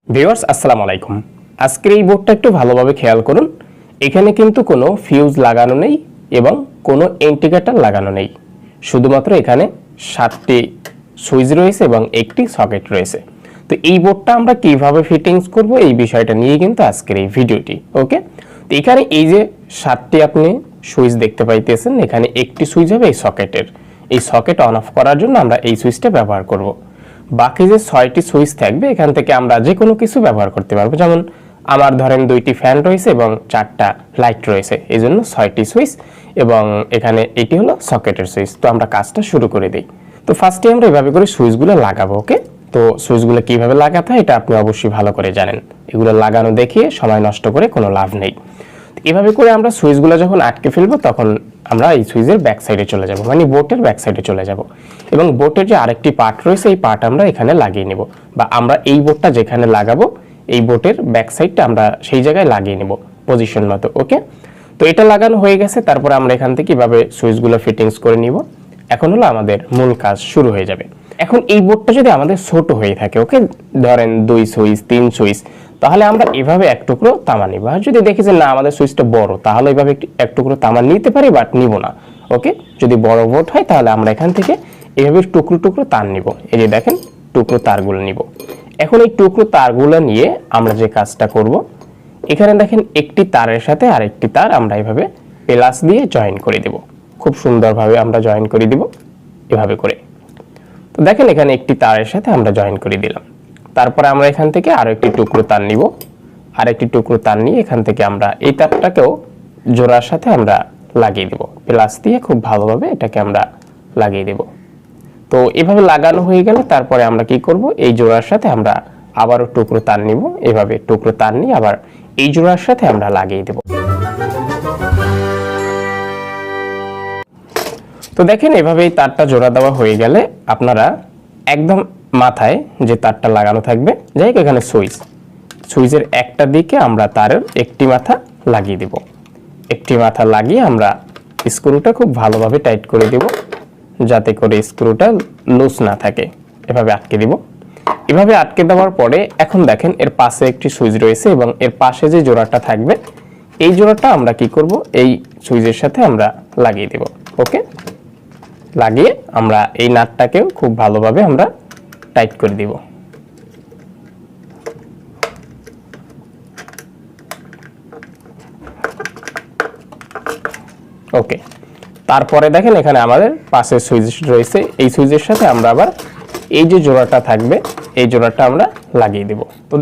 Viewers আসসালামু আলাইকুম। আজকের এই বোর্ডটা একটু ভালোভাবে খেয়াল করুন। এখানে কিন্তু কোনো ফিউজ লাগানো নেই এবং কোনো ইন্ডিকেটর লাগানো নেই। শুধুমাত্র এখানে 7টি সুইচ রয়েছে এবং একটি সকেট রয়েছে। তো এই বোর্ডটা আমরা কিভাবে ফিটিংস করব এই বিষয়টা নিয়ে কিন্তু আজকের এই ভিডিওটি। ওকে, তো এখানে এই যে 7টি আপনি সুইচ দেখতে পাইতেছেন, এখানে একটি সুইচ হবে এই সকেটের। এই সকেট অন অফ করার জন্য আমরা এই সুইচটা ব্যবহার করব। বাকি যে 6টি সুইচ থাকবে এখান থেকে আমরা যে কোনো কিছু ব্যবহার করতে পারবো। যেমন আমার ধরেন 2টি ফ্যান রয়েছে এবং 4টা লাইট রয়েছে, এই জন্য 6টি সুইচ এবং এখানে এটি হলো সকেটের সুইচ। তো আমরা কাজটা শুরু করে দিই। তো ফার্স্টে আমরা এভাবে করে সুইচগুলো লাগাবো। ওকে, তো সুইচগুলো কিভাবে লাগাতে হয় এটা আপনি অবশ্যই ভালো করে জানেন। এগুলো লাগানো দেখিয়ে সময় নষ্ট করে কোনো লাভ নেই। এভাবে করে আমরা সুইচগুলো যখন আটকে ফেলবো তখন আমরা এই সুইচের ব্যাক সাইডে চলে যাব, মানে বোর্ডের ব্যাক সাইডে চলে যাব এবং বোর্ডের যে আরেকটি পার্ট রয়েছে এই পার্ট আমরা এখানে লাগিয়ে নেব, বা আমরা এই বোর্ডটা যেখানে লাগাবো এই বোর্ডের ব্যাক সাইডটা আমরা সেই জায়গায় লাগিয়ে নেব পজিশন মতো। ওকে, তো এটা লাগানো হয়ে গেছে। তারপর আমরা এখান থেকে কিভাবে সুইচগুলো ফিটিংস করে নিব, এখন হলো আমাদের মূল কাজ শুরু হয়ে যাবে। এখন এই বোর্ডটা যদি আমাদের ছোট হয়ে থাকে, ওকে, ধরেন 2 সুইচ 3 সুইচ, তাহলে আমরা এভাবে এক টুকরো তামা নিব। আর যদি দেখি যে না আমাদের সুইচটা বড়, তাহলে এভাবে এক টুকরো তামা নিতে পারি, বাট নিব না। ওকে, যদি বড় বোর্ড হয় তাহলে আমরা এখান থেকে এভাবে টুকরো টুকরো তার নিব। এই যে দেখেন টুকরো তারগুলো নিব। এখন এই টুকরো তারগুলো নিয়ে আমরা যে কাজটা করব, এখানে দেখেন একটি তারের সাথে আরেকটি তার আমরা এভাবে প্লাস দিয়ে জয়েন করে দেব। খুব সুন্দরভাবে আমরা জয়েন করে দিব এভাবে করে। তো দেখেন এখানে একটি তারের সাথে আমরা জয়েন করে দিলাম। তারপরে আমরা এখান থেকে আরো একটি টুকরো তার নিব, আর একটি টুকরো তার নিয়ে এখান থেকে আমরা এই তারটাকেও জোড়ার সাথে আমরা লাগিয়ে দেব, প্লাস দিয়ে খুব ভালোভাবে এটাকে আমরা লাগিয়ে দেব। তো এভাবে লাগানো হয়ে গেলে তারপরে আমরা কি করব, এই জোড়ার সাথে আমরা আবারও টুকরো তার নিব, এভাবে টুকরো তার নিয়ে আবার এই জোড়ার সাথে আমরা লাগিয়ে দেব। তো দেখেন এভাবে এই তারটা জোড়া দেওয়া হয়ে গেলে আপনারা একদম মাথায় যে তারটা লাগানো থাকবে, যাই হোক এখানে সুইচের একটা দিকে আমরা তারের একটি মাথা লাগিয়ে দেব। একটি মাথা লাগিয়ে আমরা স্ক্রুটা খুব ভালোভাবে টাইট করে দেব, যাতে করে স্ক্রুটা লুজ না থাকে। এভাবে আটকে দিব। এভাবে আটকে দেওয়ার পরে এখন দেখেন এর পাশে একটি সুইচ রয়েছে এবং এর পাশে যে জোড়াটা থাকবে এই জোড়াটা আমরা কি করব, এই সুইচের সাথে আমরা লাগিয়ে দেব। ওকে, লাগিয়ে আমরা এই নাটটাকেও খুব ভালোভাবে আমরা টাইট করে দিব। ওকে, তারপরে দেখেন এখানে আমাদের পাশে সুইচ রয়েছে, এই সুইচের সাথে আমরা আবার এই যে জোড়াটা থাকবে এই জোড়াটা আমরা লাগিয়ে দেব। তো